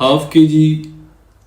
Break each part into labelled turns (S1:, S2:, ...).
S1: ½ kg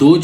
S1: 2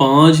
S1: 5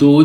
S1: 2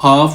S1: ½